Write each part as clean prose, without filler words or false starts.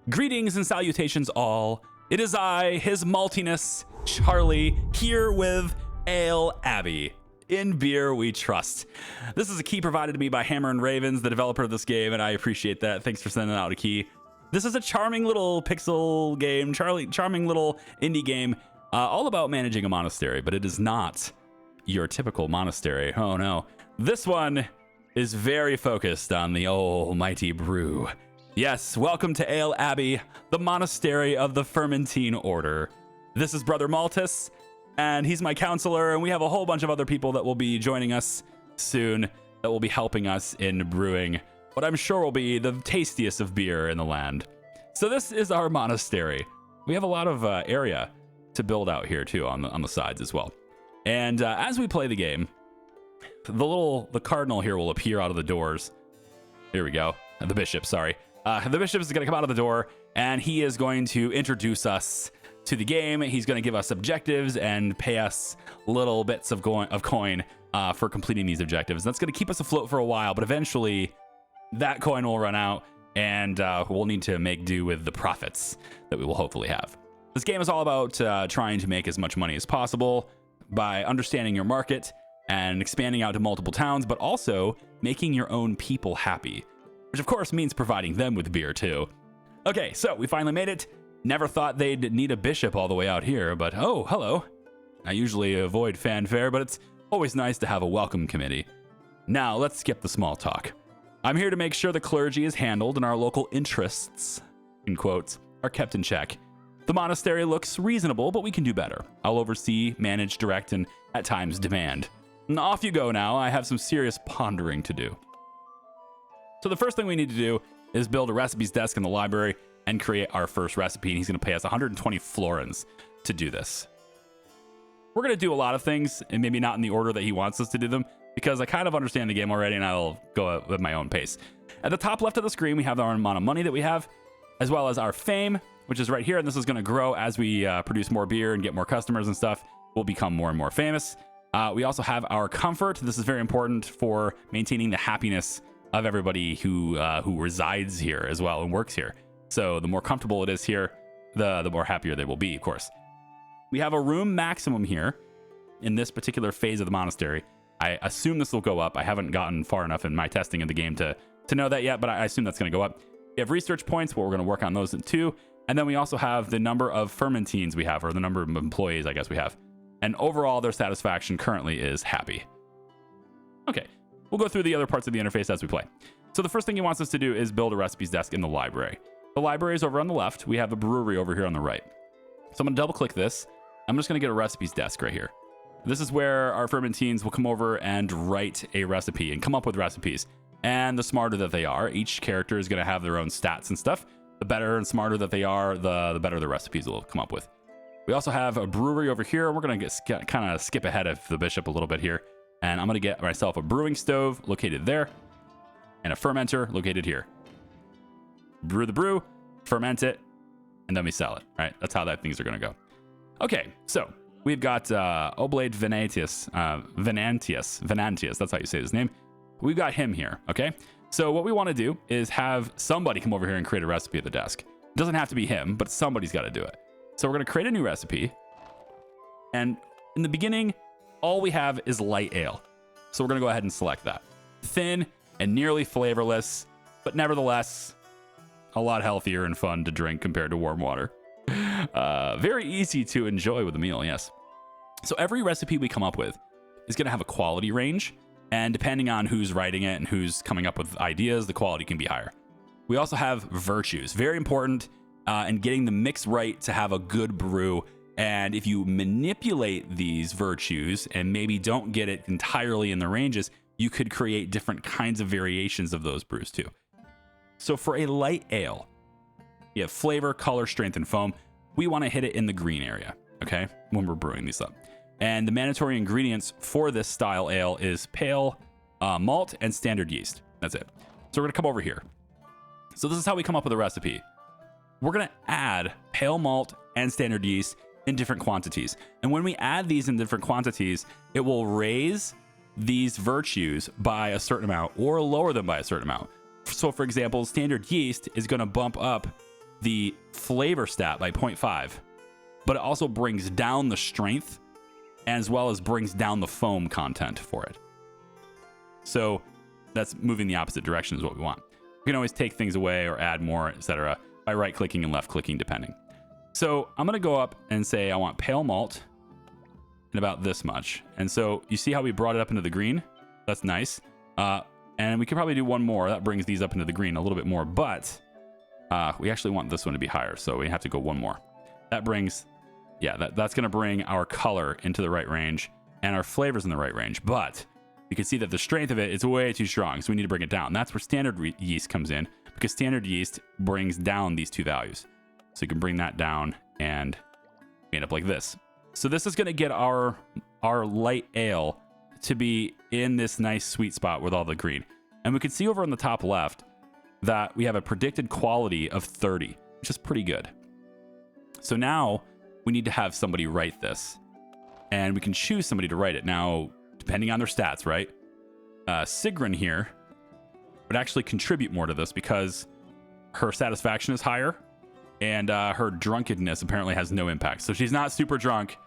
Greetings and salutations all. It is I, his maltiness, Charlie, here with Ale Abbey. In beer we trust. This is a key provided to me by Hammer and Ravens, the developer of this game, and I appreciate that. Thanks for sending out a key. This is a charming little pixel game, charming little indie game, all about managing a monastery, but it is not your typical monastery. Oh no. This one is very focused on the almighty brew. Yes, welcome to Ale Abbey, the monastery of the Fermentine Order. This is Brother Maltus, and he's my counselor, and we have a whole bunch of other people that will be joining us soon that will be helping us in brewing what I'm sure will be the tastiest of beer in the land. So this is our monastery. We have a lot of area to build out here too on the sides as well. And as we play the game, the cardinal here will appear out of the doors. Here we go. The bishop, sorry. The bishop is going to come out of the door, and he is going to introduce us to the game. He's going to give us objectives and pay us little bits of coin for completing these objectives. That's going to keep us afloat for a while, but eventually that coin will run out, and we'll need to make do with the profits that we will hopefully have. This game is all about trying to make as much money as possible by understanding your market and expanding out to multiple towns, but also making your own people happy, which of course means providing them with beer too. Okay, so we finally made it. Never thought they'd need a bishop all the way out here, but oh, hello. I usually avoid fanfare, but it's always nice to have a welcome committee. Now, let's skip the small talk. I'm here to make sure the clergy is handled and our local interests, in quotes, are kept in check. The monastery looks reasonable, but we can do better. I'll oversee, manage, direct, and at times demand. And off you go now. I have some serious pondering to do. So the first thing we need to do is build a recipes desk in the library and create our first recipe, and he's going to pay us 120 florins to do this. We're going to do a lot of things, and maybe not in the order that he wants us to do them, because I kind of understand the game already, and I'll go at my own pace. At the top left of the screen, we have our amount of money that we have, as well as our fame, which is right here, and this is going to grow as we produce more beer and get more customers and stuff. We'll become more and more famous. We also have our comfort. This is very important for maintaining the happiness of everybody who resides here as well and works here. So the more comfortable it is here, the more happier they will be, of course. We have a room maximum here in this particular phase of the monastery. I assume this will go up. I haven't gotten far enough in my testing of the game to know that yet, but I assume that's going to go up. We have research points, but we're going to work on those too. And then we also have the number of fermentines we have, or the number of employees, I guess we have. And overall, their satisfaction currently is happy. Okay, we'll go through the other parts of the interface as we play. So the first thing he wants us to do is build a recipes desk in the library. The library is over on the left. We have a brewery over here on the right. So I'm going to double click this. I'm just going to get a recipes desk right here. This is where our fermentines will come over and write a recipe and come up with recipes. And the smarter that they are, each character is going to have their own stats and stuff. The better and smarter that they are, the better the recipes will come up with. We also have a brewery over here. We're going to kind of skip ahead of the bishop a little bit here. And I'm going to get myself a brewing stove located there and a fermenter located here. Brew the brew, ferment it, and then we sell it, right? That's how things are going to go. Okay, so we've got Oblate Venantius, that's how you say his name. We've got him here, okay? So what we want to do is have somebody come over here and create a recipe at the desk. It doesn't have to be him, but somebody's got to do it. So we're going to create a new recipe. And in the beginning, all we have is light ale. So we're going to go ahead and select that. Thin and nearly flavorless, but nevertheless, a lot healthier and fun to drink compared to warm water. Very easy to enjoy with a meal, yes. So every recipe we come up with is going to have a quality range. And depending on who's writing it and who's coming up with ideas, the quality can be higher. We also have virtues, very important in getting the mix right to have a good brew. And if you manipulate these virtues and maybe don't get it entirely in the ranges, you could create different kinds of variations of those brews too. So for a light ale, you have flavor, color, strength, and foam. We want to hit it in the green area, okay, when we're brewing these up. And the mandatory ingredients for this style ale is pale malt and standard yeast. That's it. So we're going to come over here. So this is how we come up with a recipe. We're going to add pale malt and standard yeast in different quantities. And when we add these in different quantities, it will raise these virtues by a certain amount or lower them by a certain amount. So for example, standard yeast is going to bump up the flavor stat by 0.5, but it also brings down the strength as well as brings down the foam content for it. So that's moving the opposite direction is what we want. We can always take things away or add more, etc. by right-clicking and left-clicking depending. So I'm going to go up and say I want pale malt in about this much. And so you see how we brought it up into the green? That's nice. And we could probably do one more. That brings these up into the green a little bit more, but we actually want this one to be higher, so we have to go one more. That brings, that's going to bring our color into the right range and our flavors in the right range, but you can see that the strength of it is way too strong, so we need to bring it down. That's where standard yeast comes in, because standard yeast brings down these two values. So you can bring that down and we end up like this. So this is going to get our light ale to be in this nice sweet spot with all the green. And we can see over on the top left that we have a predicted quality of 30, which is pretty good. So now we need to have somebody write this, and we can choose somebody to write it. Now, depending on their stats, right? Sigrun here would actually contribute more to this because her satisfaction is higher and her drunkenness apparently has no impact. So she's not super drunk.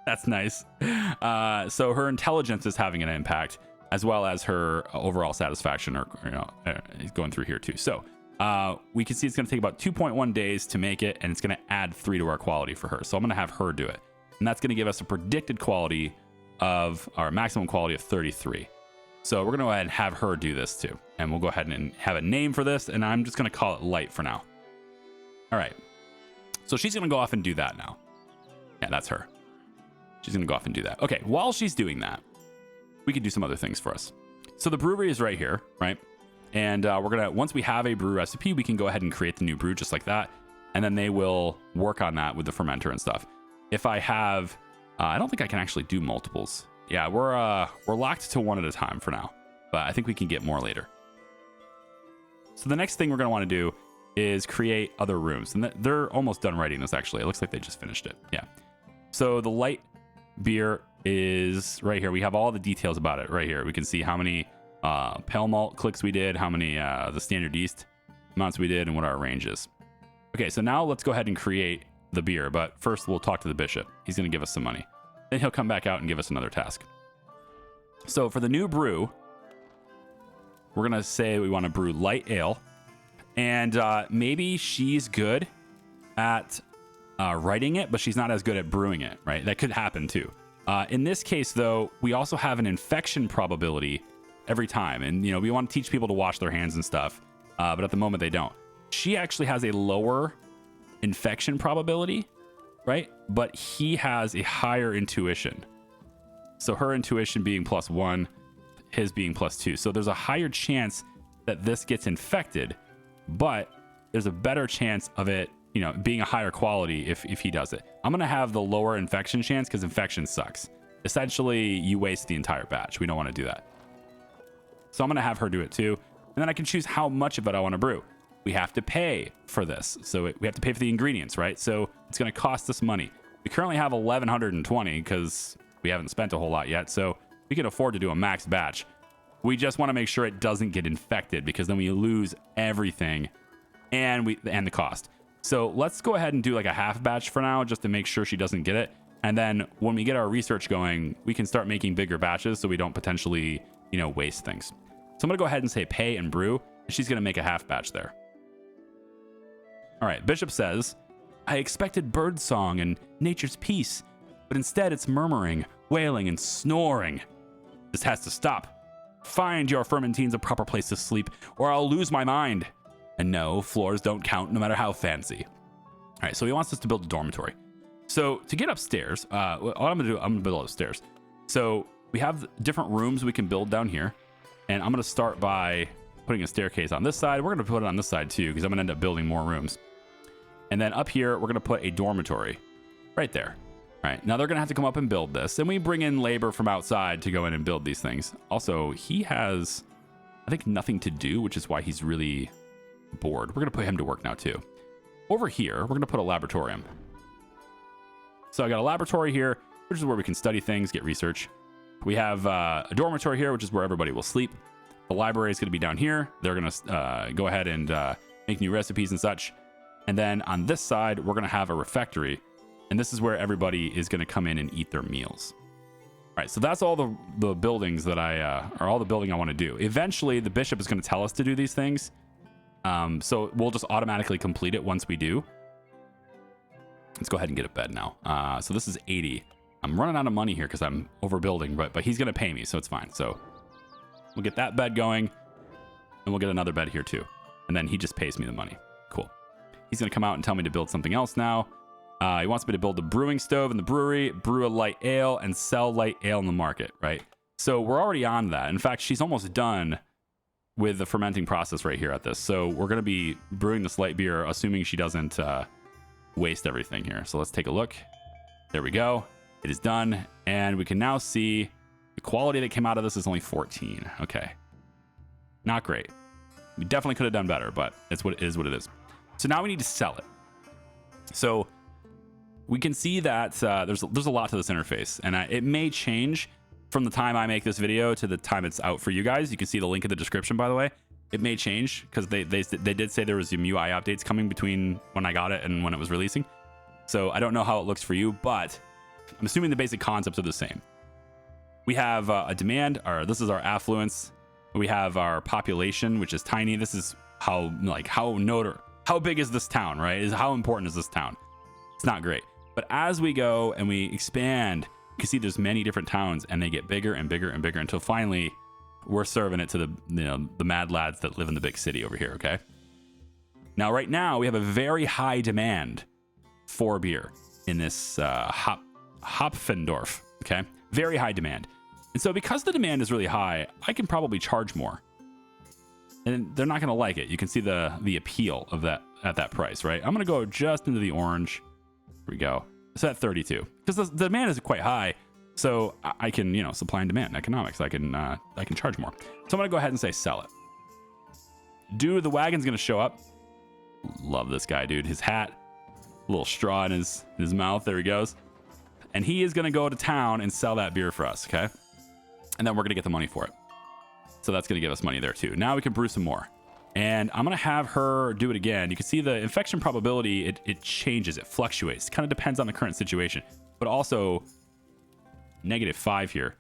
That's nice. So her intelligence is having an impact, as well as her overall satisfaction, or is going through here too. So we can see it's going to take about 2.1 days to make it, and it's going to add 3 to our quality for her. So I'm going to have her do it, and that's going to give us a predicted quality of our maximum quality of 33. So we're going to go ahead and have her do this too, and we'll go ahead and have a name for this, and I'm just going to call it light for now. All right. So she's going to go off and do that now. Yeah, that's her. She's going to go off and do that. Okay, while she's doing that, we can do some other things for us. So the brewery is right here, right? And we're going to, once we have a brew recipe, we can go ahead and create the new brew just like that. And then they will work on that with the fermenter and stuff. If I have, I don't think I can actually do multiples. Yeah, we're locked to one at a time for now, but I think we can get more later. So the next thing we're going to want to do is create other rooms. And they're almost done writing this, actually. It looks like they just finished it. Yeah. So the light beer is right here. We have all the details about it right here. We can see how many pale malt clicks we did, how many the standard yeast amounts we did, and what our range is. Okay, so now let's go ahead and create the beer, but first we'll talk to the bishop. He's going to give us some money. Then he'll come back out and give us another task. So for the new brew, we're going to say we want to brew light ale, and maybe she's good at writing it, but she's not as good at brewing it, right? That could happen too. In this case, though, we also have an infection probability every time. And, we want to teach people to wash their hands and stuff, but at the moment they don't. She actually has a lower infection probability, right? But he has a higher intuition. So her intuition being +1, his being +2. So there's a higher chance that this gets infected, but there's a better chance of it being a higher quality if he does it. I'm going to have the lower infection chance because infection sucks. Essentially, you waste the entire batch. We don't want to do that. So I'm going to have her do it too. And then I can choose how much of it I want to brew. We have to pay for this. So we have to pay for the ingredients, right? So it's going to cost us money. We currently have 1,120 because we haven't spent a whole lot yet. So we can afford to do a max batch. We just want to make sure it doesn't get infected because then we lose everything and the cost. So let's go ahead and do like a half batch for now, just to make sure she doesn't get it. And then when we get our research going, we can start making bigger batches so we don't potentially, waste things. So I'm going to go ahead and say pay and brew. And she's going to make a half batch there. All right. Bishop says, I expected bird song and nature's peace, but instead it's murmuring, wailing, and snoring. This has to stop. Find your fermentines a proper place to sleep, or I'll lose my mind. And no, floors don't count no matter how fancy. All right, so he wants us to build a dormitory. So to get upstairs, what I'm going to do, I'm going to build upstairs. So we have different rooms we can build down here. And I'm going to start by putting a staircase on this side. We're going to put it on this side too, because I'm going to end up building more rooms. And then up here, we're going to put a dormitory right there. All right, now they're going to have to come up and build this. And we bring in labor from outside to go in and build these things. Also, he has, I think, nothing to do, which is why he's really bored. We're going to put him to work now too. Over here, we're going to put a laboratorium. So I got a laboratory here, which is where we can study things, get research. We have a dormitory here, which is where everybody will sleep. The library is going to be down here. They're going to go ahead and make new recipes and such. And then on this side, we're going to have a refectory. And this is where everybody is going to come in and eat their meals. All right, so that's all the buildings that or all the building I want to do. Eventually, the bishop is going to tell us to do these things. So we'll just automatically complete it once we do. Let's go ahead and get a bed now. So this is 80. I'm running out of money here because I'm overbuilding, but he's going to pay me, so it's fine. So we'll get that bed going, and we'll get another bed here too. And then he just pays me the money. Cool. He's going to come out and tell me to build something else now. He wants me to build the brewing stove in the brewery, brew a light ale, and sell light ale in the market, right? So we're already on that. In fact, she's almost done with the fermenting process right here at this. So we're going to be brewing this light beer, assuming she doesn't waste everything here. So let's take a look. There we go. It is done. And we can now see the quality that came out of this is only 14. Okay. Not great. We definitely could have done better, but it's what it is. So now we need to sell it. So we can see that there's a lot to this interface, and it may change from the time I make this video to the time it's out for you guys. You can see the link in the description, by the way. It may change because they did say there was some UI updates coming between when I got it and when it was releasing. So I don't know how it looks for you, but I'm assuming the basic concepts are the same. We have a demand, this is our affluence. We have our population, which is tiny. This is how big is this town, right? How important is this town? It's not great. But as we go and we expand, you can see there's many different towns, and they get bigger and bigger and bigger until finally we're serving it to the mad lads that live in the big city over here, okay? Now, right now, we have a very high demand for beer in this Hopfendorf, okay? Very high demand. And so because the demand is really high, I can probably charge more. And they're not going to like it. You can see the appeal of that at that price, right? I'm going to go just into the orange. Here we go. It's at 32 because the demand is quite high. So I can, supply and demand economics. I can charge more. So I'm going to go ahead and say sell it. Dude, the wagon's going to show up. Love this guy, dude. His hat, a little straw in his mouth. There he goes. And he is going to go to town and sell that beer for us, okay? And then we're going to get the money for it. So that's going to give us money there too. Now we can brew some more. And I'm going to have her do it again. You can see the infection probability, it changes, it fluctuates. It kind of depends on the current situation. But also, -5 here.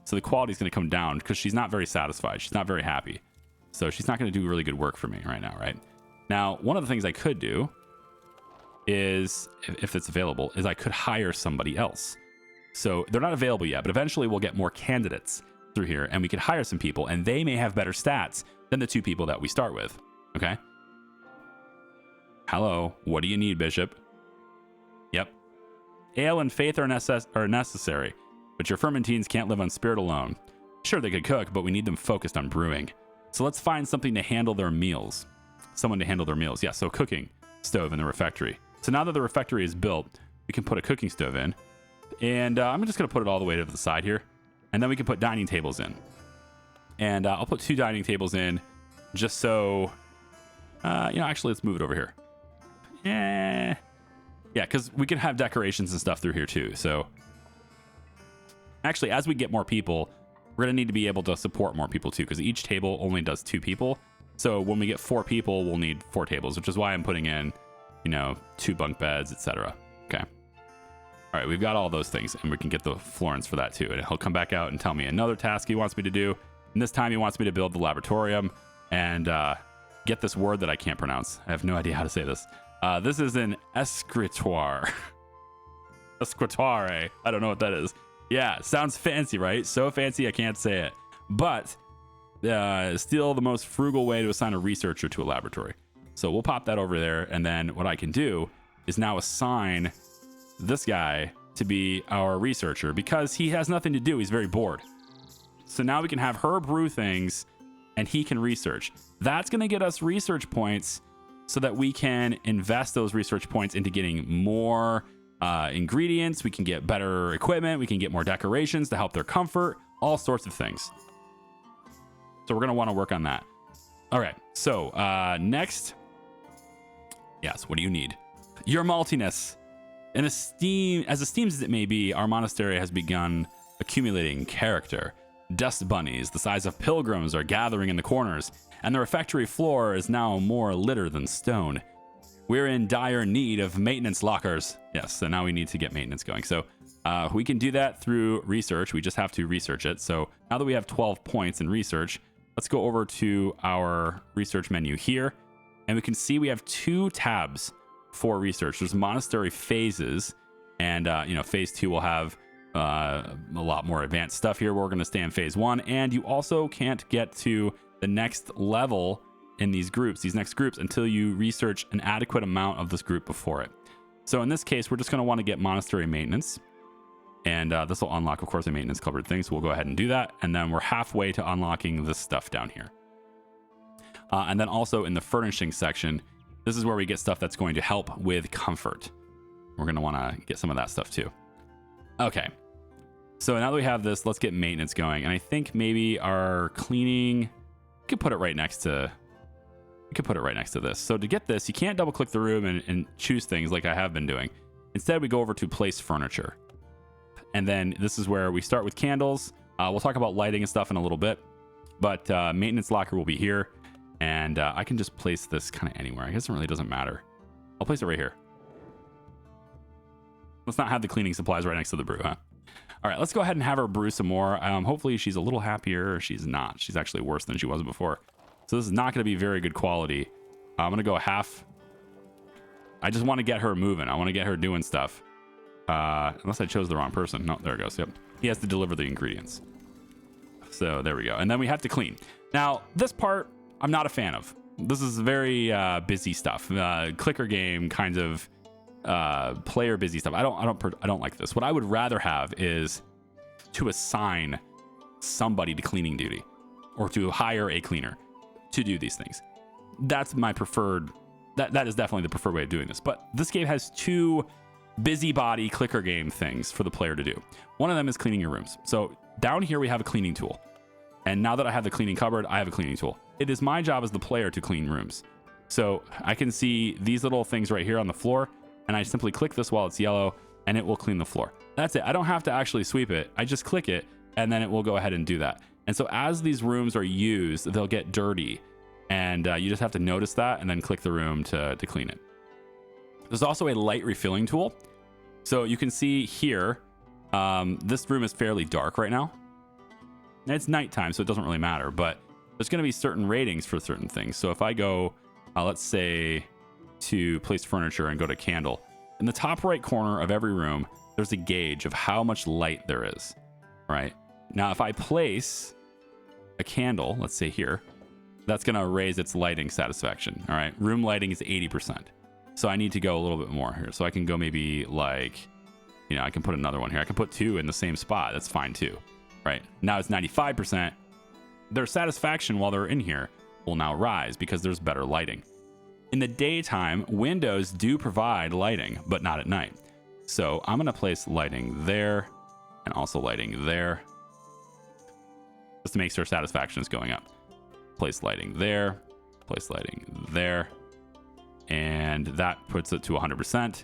So the quality is going to come down because she's not very satisfied. She's not very happy. So she's not going to do really good work for me right now, right? Now, one of the things I could do is, if it's available, is I could hire somebody else. So they're not available yet, but eventually we'll get more candidates through here, and we could hire some people, and they may have better stats than the 2 people that we start with. Okay. Hello. What do you need, Bishop? Yep. Ale and faith are necessary, but your fermentines can't live on spirit alone. Sure, they could cook, but we need them focused on brewing. So let's find something to handle their meals. Someone to handle their meals. Yeah, so cooking stove in the refectory. So now that the refectory is built, we can put a cooking stove in. And I'm just going to put it all the way to the side here. And then we can put dining tables in. And I'll put 2 dining tables in just so, actually, let's move it over here. Yeah, because we can have decorations and stuff through here too. So actually, as we get more people, we're going to need to be able to support more people too, because each table only does 2 people. So when we get 4 people, we'll need 4 tables, which is why I'm putting in, 2 bunk beds, etc. Okay. All right, we've got all those things, and we can get the Florence for that too. And he'll come back out and tell me another task he wants me to do. And this time he wants me to build the laboratorium and get this word that I can't pronounce. I have no idea how to say this. This is an escritoire. Escritoire. I don't know what that is. Yeah, sounds fancy, right? So fancy I can't say it. But still the most frugal way to assign a researcher to a laboratory. So we'll pop that over there, and then what I can do is now assign this guy to be our researcher because he has nothing to do. He's very bored. So now we can have her brew things and he can research. That's going to get us research points so that we can invest those research points into getting more ingredients. We can get better equipment. We can get more decorations to help their comfort, all sorts of things. So we're going to want to work on that. All right. So next. Yes. What do you need? Your maltiness. And as esteemed as it may be, our monastery has begun accumulating character. Dust bunnies the size of pilgrims are gathering in the corners, and the refectory floor is now more litter than stone. we're in dire need of maintenance lockers. Yes, so now we need to get maintenance going. So we can do that through research. We just have to research it. So now that we have 12 points in research, let's go over to our research menu here. And we can see we have 2 tabs for research. There's monastery phases. And, phase 2 will have a lot more advanced stuff here. We're going to stay in phase 1. And you also can't get to the next level in these next groups, until you research an adequate amount of this group before it. So in this case, we're just going to want to get monastery maintenance. And this will unlock, of course, a maintenance covered thing. So we'll go ahead and do that. And then we're halfway to unlocking this stuff down here. And then also in the furnishing section, this is where we get stuff that's going to help with comfort. We're going to want to get some of that stuff too. Okay. So now that we have this, let's get maintenance going. And I think maybe our cleaning, we could put it right next to this. So to get this, you can't double click the room and choose things like I have been doing. Instead, we go over to place furniture. And then this is where we start with candles. We'll talk about lighting and stuff in a little bit, but maintenance locker will be here. And I can just place this kind of anywhere. I guess it really doesn't matter. I'll place it right here. Let's not have the cleaning supplies right next to the brew, huh? All right, let's go ahead and have her brew some more. Hopefully she's a little happier, or she's not. She's actually worse than she was before. So this is not going to be very good quality. I'm going to go half. I just want to get her moving. I want to get her doing stuff. Unless I chose the wrong person. No, there it goes. Yep. He has to deliver the ingredients. So there we go. And then we have to clean. Now, this part, I'm not a fan of. This is very busy stuff. Clicker game kind of player busy stuff. I don't like this. What I would rather have is to assign somebody to cleaning duty, or to hire a cleaner to do these things. That's my preferred. That is definitely the preferred way of doing this. But this game has 2 busybody clicker game things for the player to do. One of them is cleaning your rooms. So down here we have a cleaning tool. And now that I have the cleaning cupboard, I have a cleaning tool. It is my job as the player to clean rooms. So I can see these little things right here on the floor, and I simply click this while it's yellow, and it will clean the floor. That's it. I don't have to actually sweep it. I just click it, and then it will go ahead and do that. And so as these rooms are used, they'll get dirty, and you just have to notice that and then click the room to clean it. There's also a light refilling tool. So you can see here, this room is fairly dark right now. And it's nighttime, so it doesn't really matter, but there's going to be certain ratings for certain things. So if I go, let's say, to place furniture and go to candle, in the top right corner of every room, there's a gauge of how much light there is, right? Now, if I place a candle, let's say here, that's going to raise its lighting satisfaction, all right? Room lighting is 80%. So I need to go a little bit more here. So I can go maybe like, I can put another one here. I can put 2 in the same spot. That's fine too, right? Now it's 95%. Their satisfaction while they're in here will now rise because there's better lighting. In the daytime, windows do provide lighting, but not at night. So I'm going to place lighting there and also lighting there, just to make sure satisfaction is going up. Place lighting there, place lighting there, and that puts it to 100%.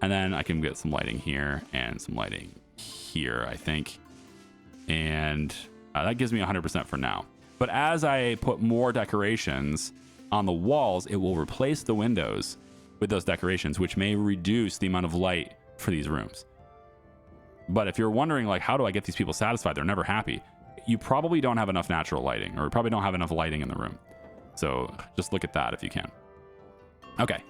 And then I can get some lighting here and some lighting here, I think. And that gives me 100% for now. But as I put more decorations on the walls, it will replace the windows with those decorations, which may reduce the amount of light for these rooms. But if you're wondering, like, how do I get these people satisfied? They're never happy. You probably don't have enough natural lighting, or probably don't have enough lighting in the room. So just look at that if you can. Okay.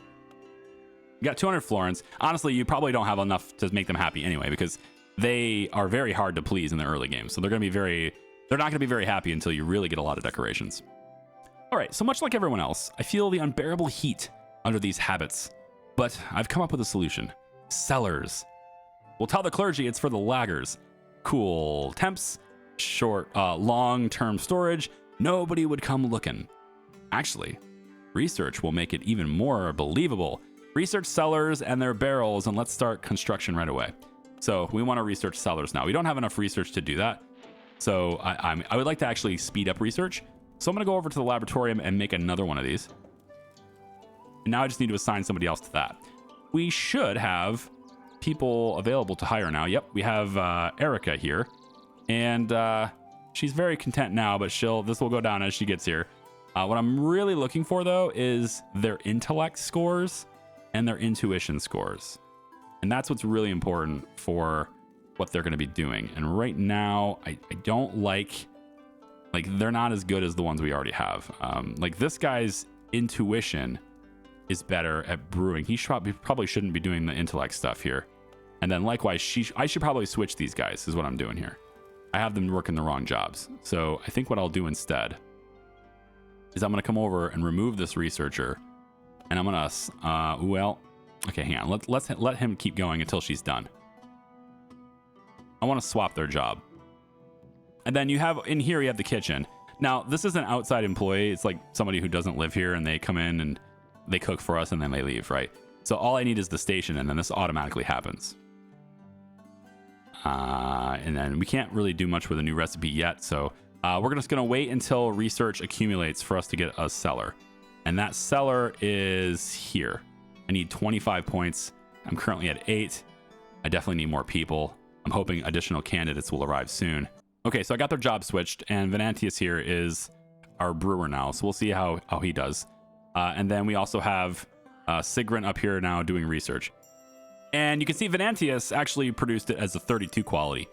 You got 200 florins. Honestly, you probably don't have enough to make them happy anyway, because they are very hard to please in the early game. So they're not going to be very happy until you really get a lot of decorations. All right, so much like everyone else, I feel the unbearable heat under these habits, but I've come up with a solution. Cellars. We'll tell the clergy it's for the laggers. Cool temps, long-term storage, nobody would come looking. Actually, research will make it even more believable. Research cellars and their barrels, and let's start construction right away. So we want to research cellars now. We don't have enough research to do that. So I would like to actually speed up research. So I'm going to go over to the laboratorium and make another one of these. And now I just need to assign somebody else to that. We should have people available to hire now. Yep, we have Erica here. And she's very content now, but this will go down as she gets here. What I'm really looking for, though, is their intellect scores. and their intuition scores. And that's what's really important for what they're going to be doing. And right now, I don't like they're not as good as the ones we already have. Like this guy's intuition is better at brewing. He probably shouldn't be doing the intellect stuff here. And then likewise, I should probably switch these guys is what I'm doing here. I have them working the wrong jobs. So I think what I'll do instead is I'm going to come over and remove this researcher. And I'm going to, well, okay, hang on. Let him keep going until she's done. I want to swap their job. And then you have, in here, you have the kitchen. Now, this is an outside employee. It's like somebody who doesn't live here and they come in and they cook for us and then they leave, right? So all I need is the station and then this automatically happens. And then we can't really do much with a new recipe yet. So we're just going to wait until research accumulates for us to get a cellar. And that cellar is here. I need 25 points. I'm currently at 8. I definitely need more people. I'm hoping additional candidates will arrive soon. Okay, so I got their job switched, and Venantius here is our brewer now. So we'll see how he does. And then we also have Sigrun up here now doing research. And you can see Venantius actually produced it as a 32 quality.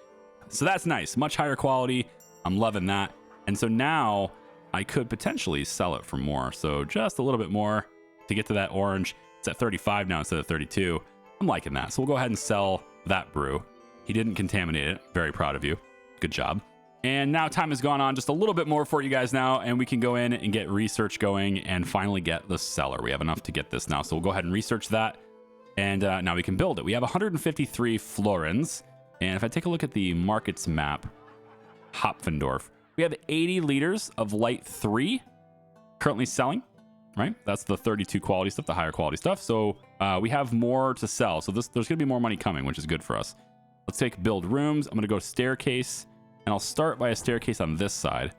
So that's nice. Much higher quality. I'm loving that. And so now I could potentially sell it for more. So just a little bit more to get to that orange. It's at 35 now instead of 32. I'm liking that. So we'll go ahead and sell that brew. He didn't contaminate it. Very proud of you. Good job. And now time has gone on just a little bit more for you guys now, and we can go in and get research going and finally get the cellar. We have enough to get this now. So we'll go ahead and research that. And now we can build it. We have 153 florins. And if I take a look at the markets map, Hopfendorf, we have 80 liters of light 3 currently selling, right? That's the 32 quality stuff, the higher quality stuff. So we have more to sell. So there's going to be more money coming, which is good for us. Let's take build rooms. I'm going to go staircase, and I'll start by a staircase on this side.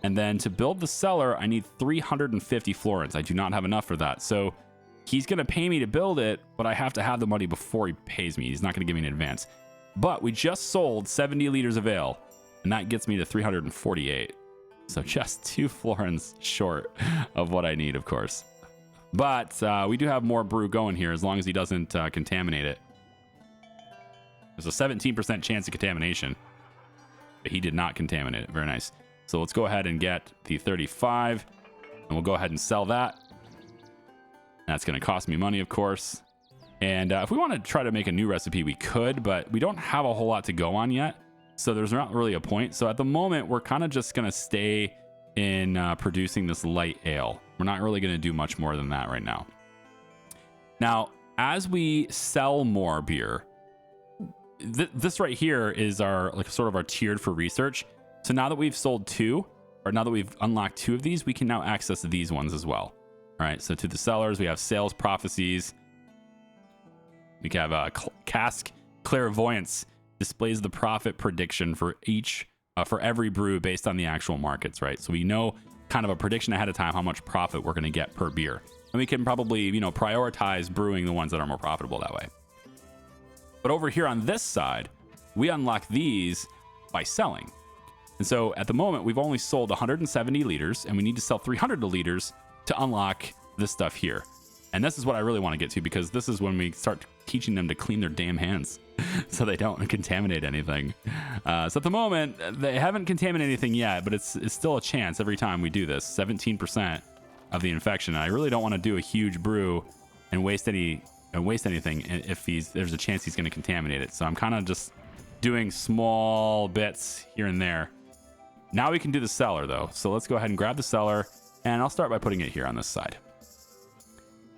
And then to build the cellar, I need 350 florins. I do not have enough for that. So he's going to pay me to build it, but I have to have the money before he pays me. He's not going to give me an advance. But we just sold 70 liters of ale, and that gets me to 348. So just 2 florins short of what I need, of course. But we do have more brew going here as long as he doesn't contaminate it. There's a 17% chance of contamination, but he did not contaminate it. Very nice. So let's go ahead and get the 35, and we'll go ahead and sell that. That's going to cost me money, of course. And if we want to try to make a new recipe, we could, but we don't have a whole lot to go on yet. So there's not really a point. So at the moment, we're kind of just going to stay in producing this light ale. We're not really going to do much more than that right now. Now, as we sell more beer, this right here is our sort of our tiered for research. So now that we've sold 2, or now that we've unlocked 2 of these, we can now access these ones as well. All right, so to the Cellars, we have sales prophecies. We can have cask clairvoyance, displays the profit prediction for every brew based on the actual markets, right? So we know kind of a prediction ahead of time how much profit we're going to get per beer, and we can probably prioritize brewing the ones that are more profitable that way. But over here on this side, we unlock these by selling. And so at the moment, we've only sold 170 liters, and we need to sell 300 liters to unlock this stuff here. And this is what I really want to get to, because this is when we start teaching them to clean their damn hands so they don't contaminate anything. So at the moment, they haven't contaminated anything yet, but it's still a chance every time we do this. 17% of the infection. And I really don't want to do a huge brew and waste anything if there's a chance he's going to contaminate it. So I'm kind of just doing small bits here and there. Now we can do the cellar, though. So let's go ahead and grab the cellar, and I'll start by putting it here on this side.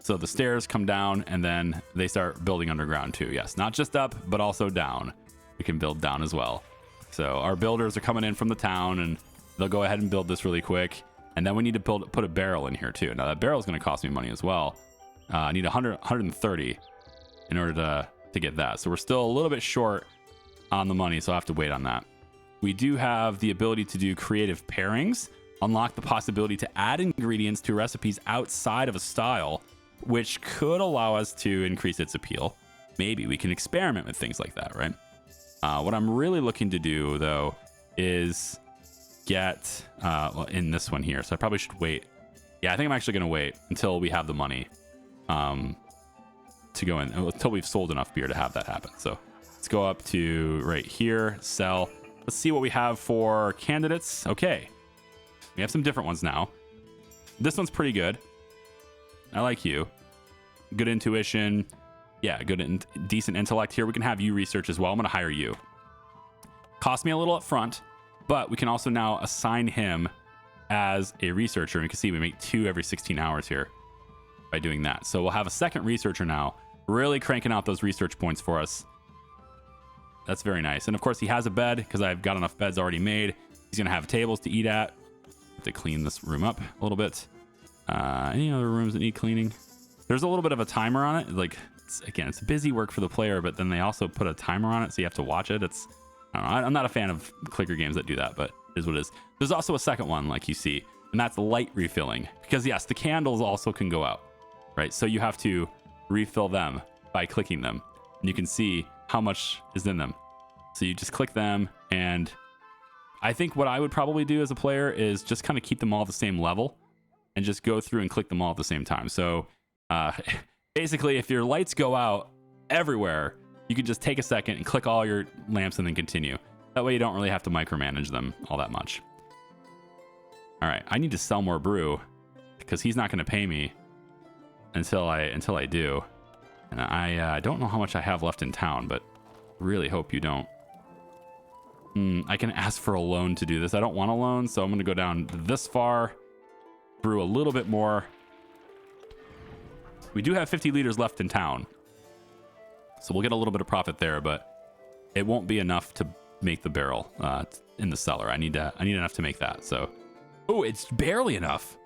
So the stairs come down, and then they start building underground too. Yes, not just up, but also down. We can build down as well. So our builders are coming in from the town, and they'll go ahead and build this really quick. And then we need to put a barrel in here too. Now that barrel is going to cost me money as well. I need 130 in order to get that. So we're still a little bit short on the money, so I'll have to wait on that. We do have the ability to do creative pairings, unlock the possibility to add ingredients to recipes outside of a style, which could allow us to increase its appeal. Maybe we can experiment with things like that, right? What I'm really looking to do, though, is get in this one here. So I probably should wait. Yeah, I think I'm actually going to wait until we have the money. to go in until we've sold enough beer to have that happen. So let's go up to right here, sell. Let's see what we have for candidates. Okay, we have some different ones now. This one's pretty good. I like you. Good intuition. Yeah, good and decent intellect. Here we can have you research as well. I'm going to hire you. Cost me a little up front, but we can also now assign him as a researcher. And you can see we make 2 every 16 hours here by doing that. So we'll have a second researcher now, really cranking out those research points for us. That's very nice. And of course he has a bed because I've got enough beds already made. He's going to have tables to eat at. Have to clean this room up a little bit. Any other rooms that need cleaning? There's a little bit of a timer on it. Like, it's busy work for the player, but then they also put a timer on it, so you have to watch it. I don't know. I'm not a fan of clicker games that do that, but it is what it is. There's also a second one, like you see, and that's light refilling. Because yes, the candles also can go out, right? So you have to refill them by clicking them, and you can see how much is in them. So you just click them, and I think what I would probably do as a player is just kind of keep them all the same level and just go through and click them all at the same time. So basically, if your lights go out everywhere, you can just take a second and click all your lamps and then continue. That way you don't really have to micromanage them all that much. All right, I need to sell more brew because he's not going to pay me until I do. And I don't know how much I have left in town, but really hope you don't. I can ask for a loan to do this. I don't want a loan, so I'm going to go down this far, brew a little bit more. We do have 50 liters left in town, so we'll get a little bit of profit there, but it won't be enough to make the barrel in the cellar. I need enough to make that. So, oh, it's barely enough.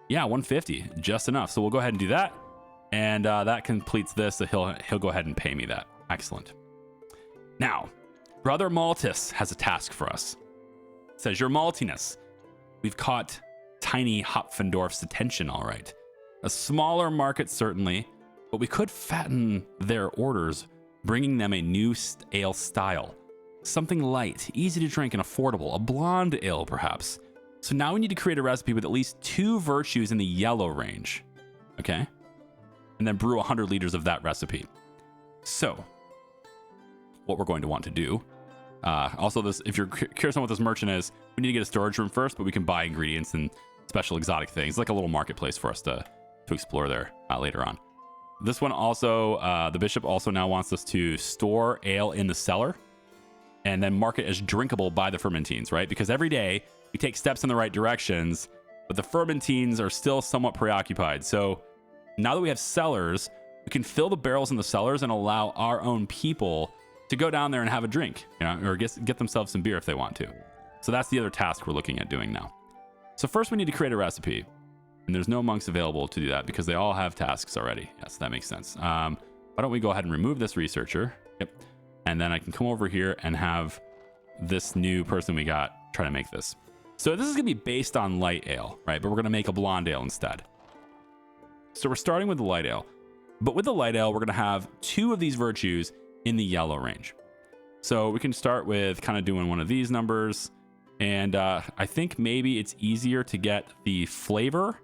Yeah, 150, just enough. So we'll go ahead and do that, and that completes this. So he'll go ahead and pay me that. Excellent. Now, Brother Maltus has a task for us. It says, Your Maltiness, we've caught Tiny Hopfendorf's attention, all right. A smaller market, certainly, but we could fatten their orders, bringing them a new ale style. Something light, easy to drink, and affordable. A blonde ale, perhaps. So now we need to create a recipe with at least 2 virtues in the yellow range. Okay? And then brew 100 liters of that recipe. So, what we're going to want to do... also, if you're curious on what this merchant is, we need to get a storage room first, but we can buy ingredients and special exotic things, like a little marketplace for us to explore there later on. This one also, the bishop also now wants us to store ale in the cellar and then mark it as drinkable by the fermentines, right? Because every day we take steps in the right directions, but the fermentines are still somewhat preoccupied. So now that we have cellars, we can fill the barrels in the cellars and allow our own people to go down there and have a drink, or get themselves some beer if they want to. So that's the other task we're looking at doing now. So first we need to create a recipe, and there's no monks available to do that because they all have tasks already. Yes, that makes sense. Why don't we go ahead and remove this researcher? Yep. And then I can come over here and have this new person we got try to make this. So this is gonna be based on light ale, right? But we're gonna make a blonde ale instead. So we're starting with the light ale, but with the light ale, we're gonna have 2 of these virtues in the yellow range. So we can start with kind of doing one of these numbers. And I think maybe it's easier to get the flavor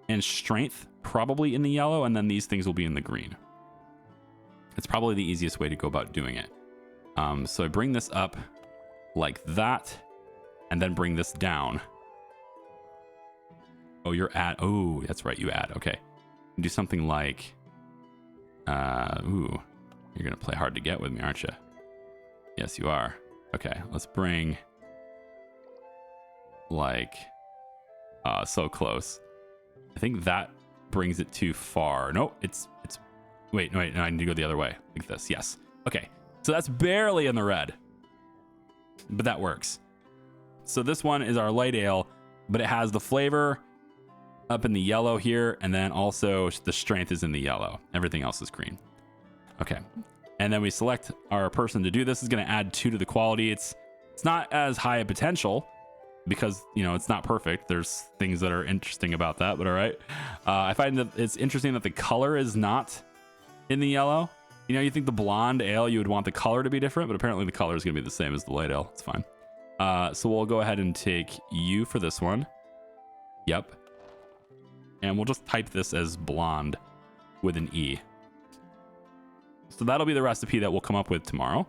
and strength probably in the yellow, and then these things will be in the green. It's probably the easiest way to go about doing it. So I bring this up like that, and then bring this down. Oh, oh, that's right, you add. Okay. Do something like, ooh, you're going to play hard to get with me, aren't you? Yes, you are. Okay, let's bring, like, so close. I think that brings it too far. Nope, wait, no, I need to go the other way, like this, yes. Okay, so that's barely in the red, but that works. So this one is our light ale, but it has the flavor up in the yellow here, and then also the strength is in the yellow. Everything else is green. Okay, and then we select our person to do this. Is going to add 2 to the quality. It's not as high a potential because, it's not perfect. There's things that are interesting about that, but all right. I find that it's interesting that the color is not in the yellow. You think the blonde ale, you would want the color to be different, but apparently the color is going to be the same as the light ale. It's fine. So we'll go ahead and take you for this one. Yep. And we'll just type this as blonde. with an E. So that'll be the recipe that we'll come up with tomorrow.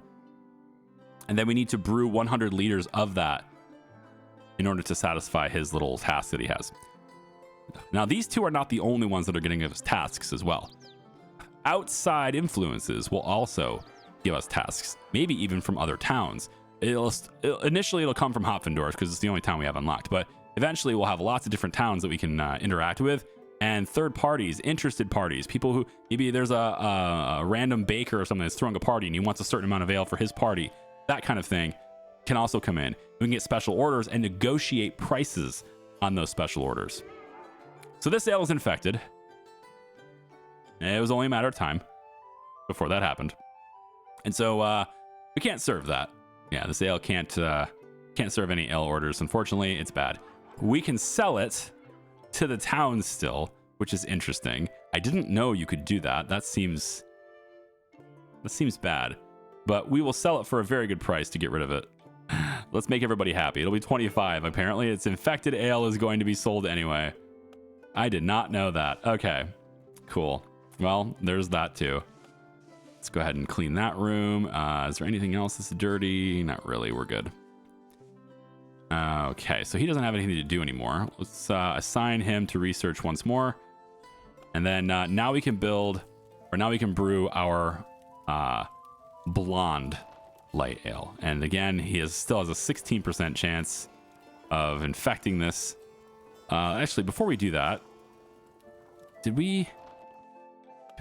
And then we need to brew 100 liters of that in order to satisfy his little task that he has. Now, these two are not the only ones that are getting us tasks as well. Outside influences will also give us tasks, maybe even from other towns. Initially, it'll come from Hopfendorf because it's the only town we have unlocked, but eventually we'll have lots of different towns that we can interact with, and third parties, interested parties, people who maybe there's a random baker or something that's throwing a party and he wants a certain amount of ale for his party. That kind of thing can also come in. We can get special orders and negotiate prices on those special orders. So this ale is infected. It was only a matter of time before that happened. And so we can't serve that. Yeah, this ale can't serve any ale orders. Unfortunately, it's bad. We can sell it to the town still, which is interesting. I didn't know you could do that. That seems bad. But we will sell it for a very good price to get rid of it. Let's make everybody happy. It'll be 25. Apparently, its infected ale is going to be sold anyway. I did not know that. Okay, cool. Well, there's that too. Let's go ahead and clean that room. Is there anything else that's dirty? Not really. We're good. Okay, so he doesn't have anything to do anymore. Let's assign him to research once more. And then now we can brew our blonde light ale. And again, he still has a 16% chance of infecting this. Actually, before we do that, did we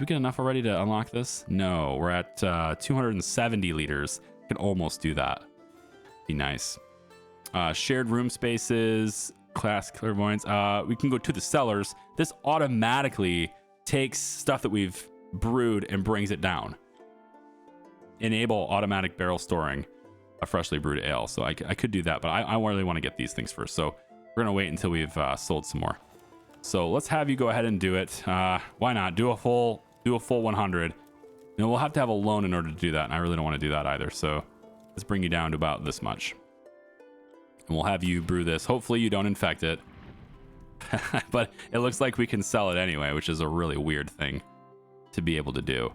get enough already to unlock this? No, we're at 270 liters. Can almost do that. Be nice. Shared room spaces, class clairvoyance. We can go to the cellars. This automatically takes stuff that we've brewed and brings it down. Enable automatic barrel storing a freshly brewed ale. So I could do that, but I really want to get these things first. So we're gonna wait until we've sold some more. So let's have you go ahead and do it. Why not do a full 100? And we'll have to have a loan in order to do that, and I really don't want to do that either. So let's bring you down to about this much, and we'll have you brew this. Hopefully you don't infect it, but it looks like we can sell it anyway, which is a really weird thing to be able to do.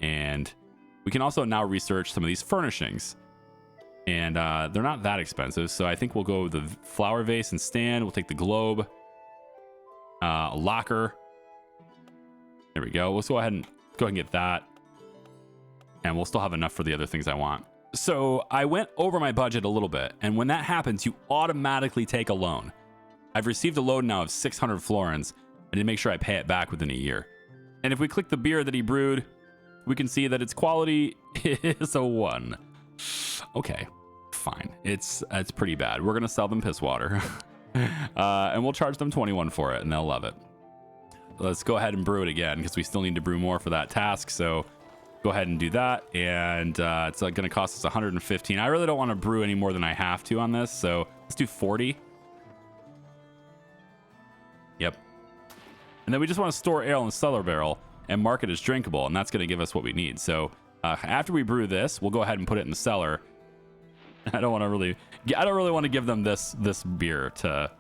And we can also now research some of these furnishings, and they're not that expensive. So I think we'll go with the flower vase and stand. We'll take the globe, a locker. There we go. Let's go ahead and get that, and we'll still have enough for the other things I want. So I went over my budget a little bit, and when that happens, you automatically take a loan. I've received a loan now of 600 florins. I need to make sure I pay it back within a year. And if we click the beer that he brewed, we can see that its quality is a 1. Okay, fine. It's pretty bad. We're gonna sell them piss water, and we'll charge them 21 for it, and they'll love it. Let's go ahead and brew it again because we still need to brew more for that task. So go ahead and do that, and it's going to cost us 115. I really don't want to brew any more than I have to on this, so let's do 40. Yep. And then we just want to store ale in the cellar barrel and mark it as drinkable, and that's going to give us what we need. So after we brew this, we'll go ahead and put it in the cellar. I don't really want to give them this beer to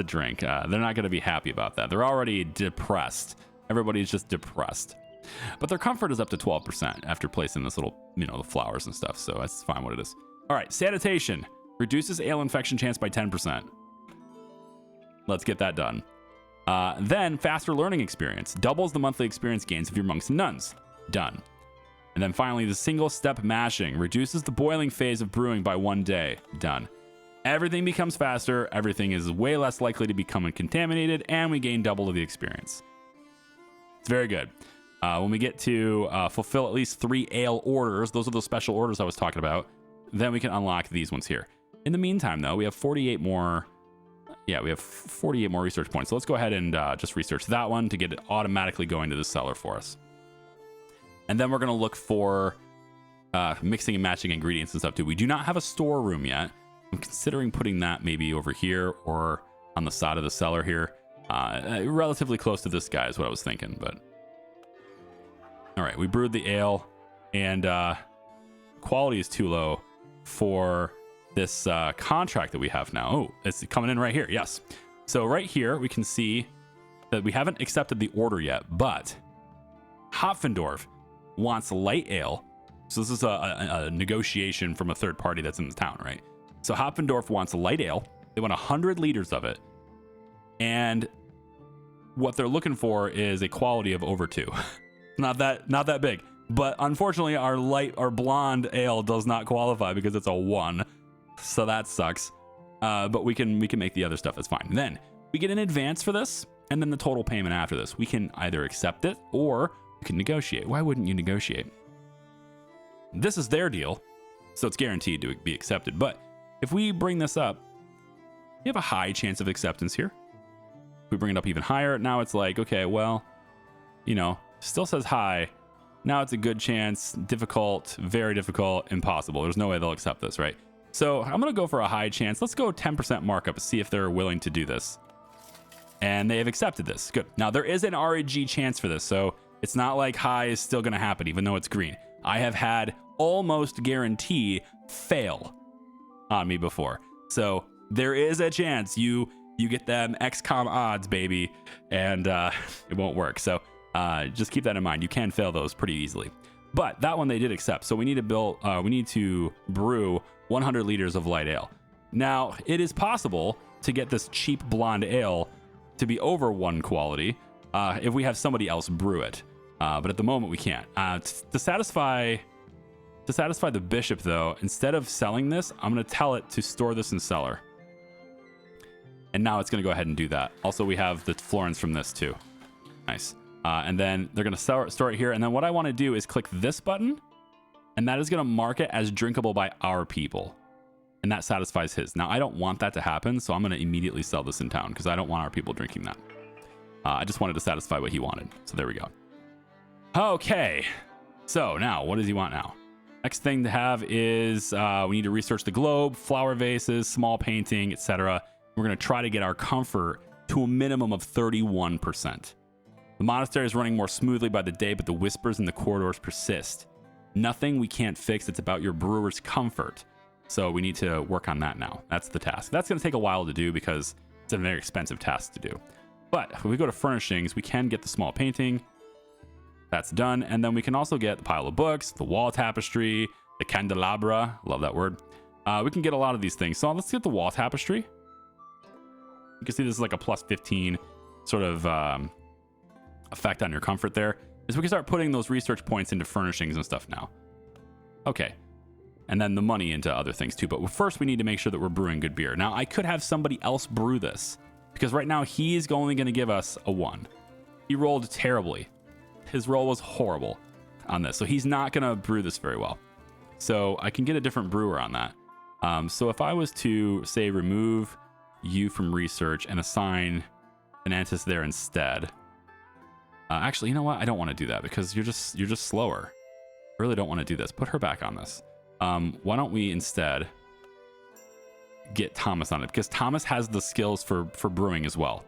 drink. They're not going to be happy about that. They're already depressed. Everybody's just depressed. But their comfort is up to 12% after placing this little, the flowers and stuff. So that's fine what it is. All right, sanitation. Reduces ale infection chance by 10%. Let's get that done. Then faster learning experience. Doubles the monthly experience gains of your monks and nuns. Done. And then finally, the single step mashing. Reduces the boiling phase of brewing by 1 day. Done. Everything becomes faster, everything is way less likely to become contaminated, and we gain double of the experience. It's very good. When we get to fulfill at least 3 ale orders, those are the special orders I was talking about, then we can unlock these ones here. In the meantime, though, we have 48 more. Yeah, we have 48 more research points. So let's go ahead and just research that one to get it automatically going to the cellar for us. And then we're going to look for mixing and matching ingredients and stuff too. We do not have a storeroom yet. I'm considering putting that maybe over here or on the side of the cellar here. Relatively close to this guy is what I was thinking, but... All right, we brewed the ale, and quality is too low for this contract that we have now. Oh, it's coming in right here, yes. So right here, we can see that we haven't accepted the order yet, but Hopfendorf wants light ale. So this is a negotiation from a third party that's in the town, right? So Hopfendorf wants light ale. They want 100 liters of it. And what they're looking for is a quality of over 2. not that big. But unfortunately, our blonde ale does not qualify because it's a 1. So that sucks. But we can make the other stuff. That's fine. Then we get an advance for this, and then the total payment after this. We can either accept it or we can negotiate. Why wouldn't you negotiate? This is their deal, so it's guaranteed to be accepted. But if we bring this up, we have a high chance of acceptance here. If we bring it up even higher, now it's like, okay, well, still says high. Now it's a good chance, difficult, very difficult, impossible. There's no way they'll accept this, right? So I'm going to go for a high chance. Let's go 10% markup and see if they're willing to do this. And they have accepted this. Good. Now there is an REG chance for this, so it's not like high is still going to happen, even though it's green. I have had almost guarantee fail on me before. So there is a chance you get them XCOM odds, baby, and it won't work. So just keep that in mind. You can fail those pretty easily. But that one they did accept. So we need to brew 100 liters of light ale. Now, it is possible to get this cheap blonde ale to be over 1 quality if we have somebody else brew it. But at the moment we can't. To satisfy the bishop, though, instead of selling this, I'm going to tell it to store this in cellar. And now it's going to go ahead and do that. Also, we have the florins from this too. Nice. And then they're going to store it here. And then what I want to do is click this button, and that is going to mark it as drinkable by our people. And that satisfies his. Now, I don't want that to happen, so I'm going to immediately sell this in town because I don't want our people drinking that. I just wanted to satisfy what he wanted. So there we go. Okay. So now, what does he want now? Next thing to have is we need to research the globe, flower vases, small painting, etc. We're going to try to get our comfort to a minimum of 31%. The monastery is running more smoothly by the day, but the whispers in the corridors persist. Nothing we can't fix. It's about your brewer's comfort. So we need to work on that now. That's the task. That's going to take a while to do because it's a very expensive task to do. But if we go to furnishings, we can get the small painting. That's done. And then we can also get the pile of books, the wall tapestry, the candelabra. Love that word. We can get a lot of these things. So let's get the wall tapestry. You can see this is like a plus 15 sort of effect on your comfort there. Is we can start putting those research points into furnishings and stuff now. Okay. And then the money into other things too. But first we need to make sure that we're brewing good beer. Now I could have somebody else brew this because right now he's only going to give us a 1. He rolled terribly. His roll was horrible on this. So he's not going to brew this very well. So I can get a different brewer on that. So if I was to say remove you from research and assign an Antis there instead. Actually, you know what? I don't want to do that because you're just slower. I really don't want to do this. Put her back on this. Why don't we instead get Thomas on it? Because Thomas has the skills for brewing as well.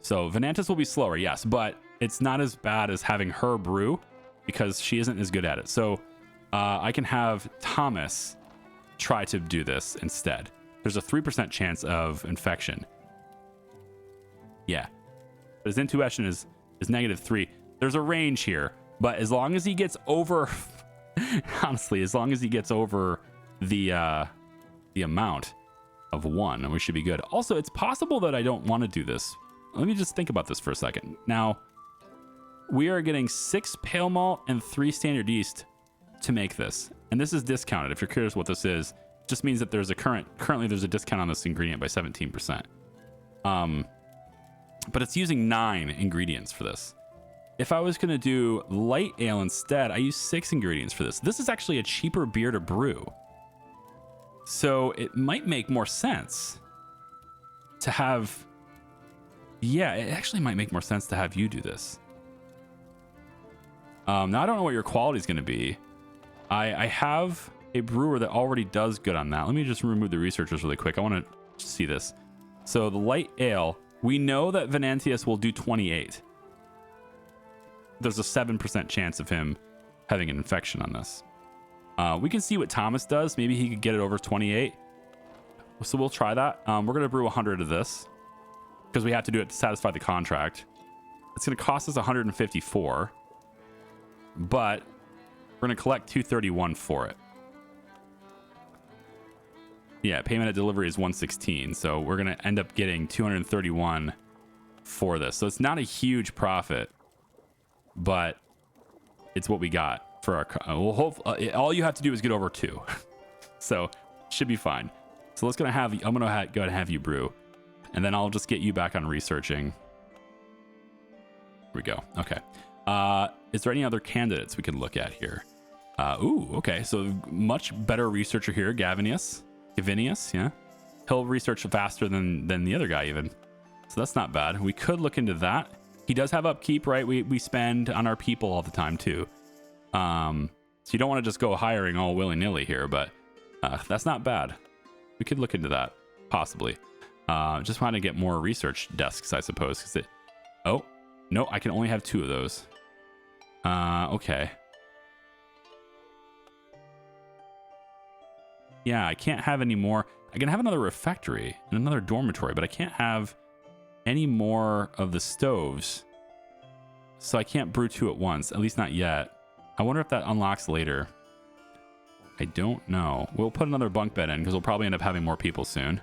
So Venantis will be slower, yes, but it's not as bad as having her brew because she isn't as good at it. So I can have Thomas try to do this instead. There's a 3% chance of infection. Yeah. But his intuition is -3. There's a range here, but as long as he gets over... honestly, as long as he gets over the amount of 1, we should be good. Also, it's possible that I don't want to do this. Let me just think about this for a second. Now, we are getting 6 pale malt and 3 standard yeast to make this. And this is discounted. If you're curious what this is, it just means that there's a currently there's a discount on this ingredient by 17%. But it's using 9 ingredients for this. If I was going to do light ale instead, I use 6 ingredients for this. This is actually a cheaper beer to brew. So it might make more sense to have... Yeah, it actually might make more sense to have you do this. Now, I don't know what your quality is going to be. I have a brewer that already does good on that. Let me just remove the researchers really quick. I want to see this. So the light ale, we know that Venantius will do 28. There's a 7% chance of him having an infection on this. We can see what Thomas does. Maybe he could get it over 28. So we'll try that. We're going to brew 100 of this because we have to do it to satisfy the contract. It's going to cost us 154, but we're going to collect 231 for it. Yeah, payment at delivery is 116, so we're going to end up getting 231 for this. So it's not a huge profit, but it's what we got for our... Well, all you have to do is get over 2. So should be fine. So let's I'm going to go ahead and have you brew, and then I'll just get you back on researching. Here we go. Okay. Is there any other candidates we can look at here? Ooh, okay. So much better researcher here, Gavinius, yeah. He'll research faster than the other guy even. So that's not bad. We could look into that. He does have upkeep, right? We spend on our people all the time too. So you don't want to just go hiring all willy-nilly here, but that's not bad. We could look into that, possibly. Just want to get more research desks, I suppose. Oh, no, I can only have 2 of those. Okay. Yeah, I can't have any more. I can have another refectory and another dormitory, but I can't have any more of the stoves. So I can't brew 2 at once, at least not yet. I wonder if that unlocks later. I don't know. We'll put another bunk bed in because we'll probably end up having more people soon.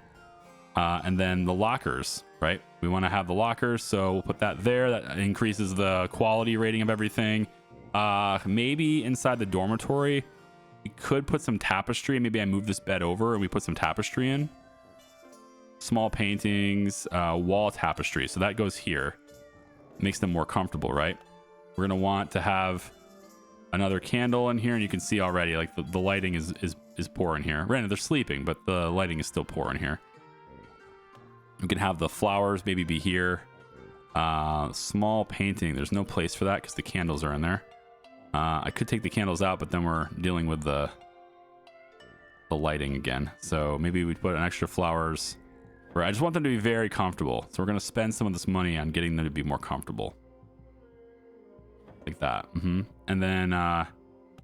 And then the lockers, right? We want to have the lockers, so we'll put that there. That increases the quality rating of everything. Maybe inside the dormitory, we could put some tapestry. Maybe I move this bed over and we put some tapestry in. Small paintings, wall tapestry. So that goes here. Makes them more comfortable, right? We're going to want to have another candle in here, and you can see already like the lighting is poor in here. Granted, they're sleeping, but the lighting is still poor in here. We can have the flowers maybe be here. Small painting. There's no place for that because the candles are in there. I could take the candles out, but then we're dealing with the lighting again. So maybe we'd put an extra flowers. Right, I just want them to be very comfortable. So we're going to spend some of this money on getting them to be more comfortable. Like that. And then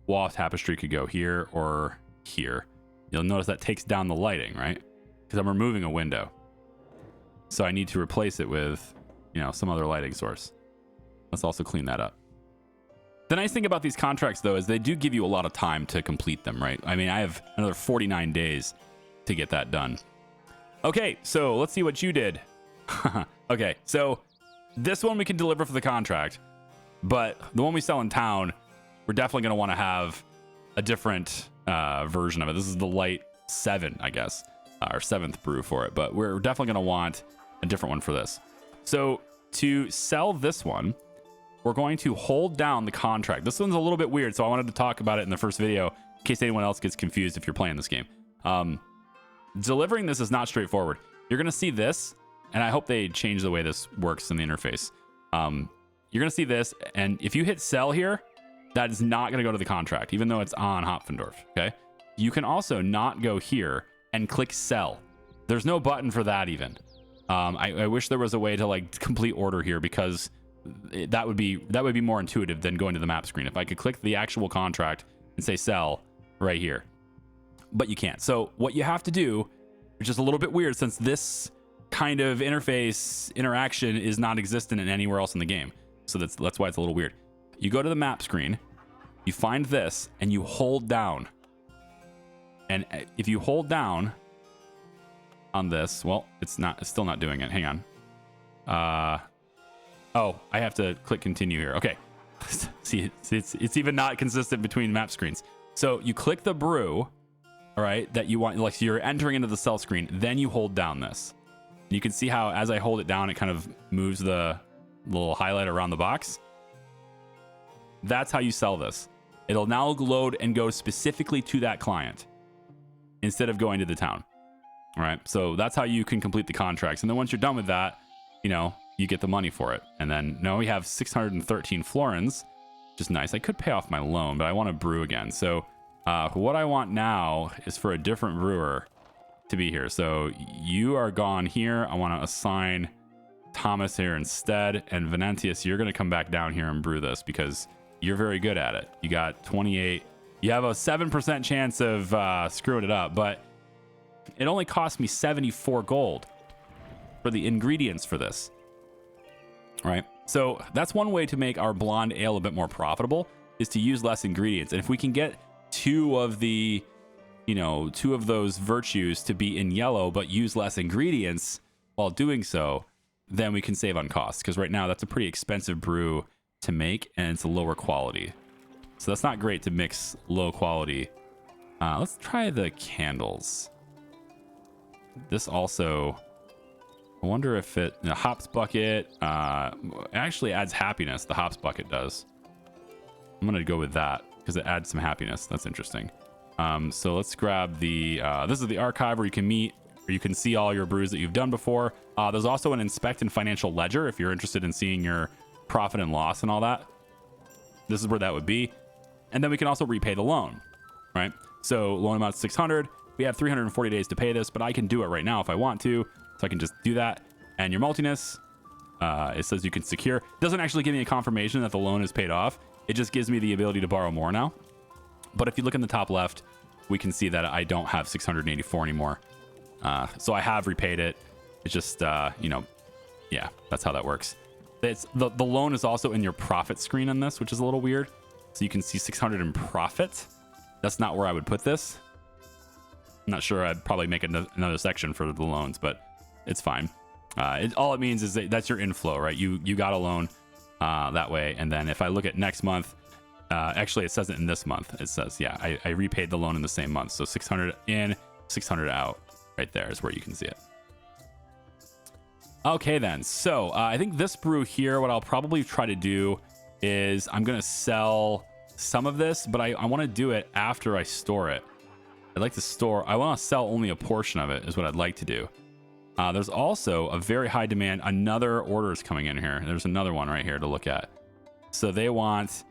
wall tapestry could go here or here. You'll notice that takes down the lighting, right? Because I'm removing a window. So I need to replace it with, some other lighting source. Let's also clean that up. The nice thing about these contracts, though, is they do give you a lot of time to complete them, right? I mean, I have another 49 days to get that done. Okay, so let's see what you did. Okay, so this one we can deliver for the contract, but the one we sell in town, we're definitely going to want to have a different version of it. This is the light 7, I guess, our 7th brew for it, but we're definitely going to want a different one for this. So to sell this one, we're going to hold down the contract. This one's a little bit weird, so I wanted to talk about it in the first video in case anyone else gets confused if you're playing this game. Delivering this is not straightforward. You're going to see this, and I hope they change the way this works in the interface. You're going to see this, and if you hit sell here, that is not going to go to the contract, even though it's on Hopfendorf, okay? You can also not go here and click sell. There's no button for that even. I wish there was a way to like complete order here, because that would be more intuitive than going to the map screen. If I could click the actual contract and say sell right here. But you can't. So what you have to do, which is a little bit weird since this kind of interface interaction is not existent in anywhere else in the game. So that's why it's a little weird. You go to the map screen, you find this, and you hold down. And if you hold down on this, well, it's still not doing it. Hang on. Oh, I have to click continue here. Okay. See, it's even not consistent between map screens. So you click the brew, all right, that you want, like, so you're entering into the sell screen, then you hold down this. You can see how as I hold it down, it kind of moves the little highlight around the box. That's how you sell this. It'll now load and go specifically to that client instead of going to the town. All right, so that's how you can complete the contracts. And then once you're done with that, you get the money for it. And then now we have 613 florins, which is nice. I could pay off my loan, but I want to brew again. So what I want now is for a different brewer to be here. So you are gone here. I want to assign Thomas here instead. And Venantius, you're going to come back down here and brew this because you're very good at it. You got 28. You have a 7% chance of screwing it up, but it only cost me 74 gold for the ingredients for this. Right? So that's one way to make our blonde ale a bit more profitable, is to use less ingredients. And if we can get two of those virtues to be in yellow, but use less ingredients while doing so, then we can save on costs. Because right now that's a pretty expensive brew to make, and it's a lower quality. So that's not great to mix low quality. Let's try the candles. This also, I wonder if the hops bucket actually adds happiness. The hops bucket does. I'm gonna go with that because it adds some happiness. That's interesting. So let's grab the this is the archive where you can meet, or you can see all your brews that you've done before. There's also an inspect and financial ledger if you're interested in seeing your profit and loss and all that. This is where that would be. And then we can also repay the loan, right? So loan amount 600. We have 340 days to pay this, but I can do it right now if I want to. So I can just do that. And your maltiness, it says you can secure. It doesn't actually give me a confirmation that the loan is paid off. It just gives me the ability to borrow more now. But if you look in the top left, we can see that I don't have 684 anymore. So I have repaid it. It's just, yeah, that's how that works. It's the loan is also in your profit screen on this, which is a little weird. So you can see 600 in profit. That's not where I would put this. I'm not sure. I'd probably make another section for the loans, but it's fine. All it means is that that's your inflow, right? You got a loan that way. And then if I look at next month, actually it says it in this month. It says, yeah, I repaid the loan in the same month. So 600 in, 600 out. Right there is where you can see it. Okay, then. So I think this brew here, what I'll probably try to do is I'm going to sell some of this, but I want to do it after I store it. I want to sell only a portion of it is what I'd like to do. There's also a very high demand. Another order is coming in here. There's another one right here to look at. So they want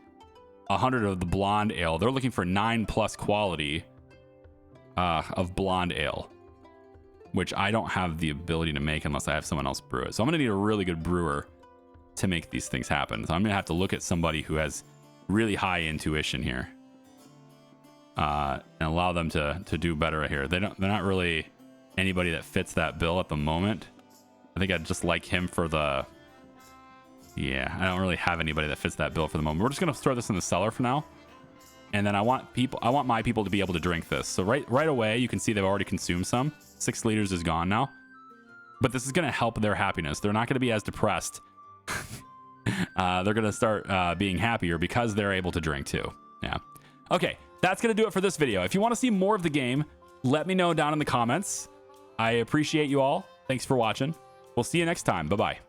100 of the blonde ale. They're looking for 9+ quality of blonde ale, which I don't have the ability to make unless I have someone else brew it. So I'm going to need a really good brewer to make these things happen. So I'm going to have to look at somebody who has really high intuition here and allow them to do better right here. They're not really anybody that fits that bill at the moment. I think I'd just like him for the... Yeah, I don't really have anybody that fits that bill for the moment. We're just going to throw this in the cellar for now. And then I want my people to be able to drink this. So right away, you can see they've already consumed some. 6 liters is gone now. But this is going to help their happiness. They're not going to be as depressed. They're going to start being happier because they're able to drink too. Yeah. Okay, that's going to do it for this video. If you want to see more of the game, let me know down in the comments. I appreciate you all. Thanks for watching. We'll see you next time. Bye-bye.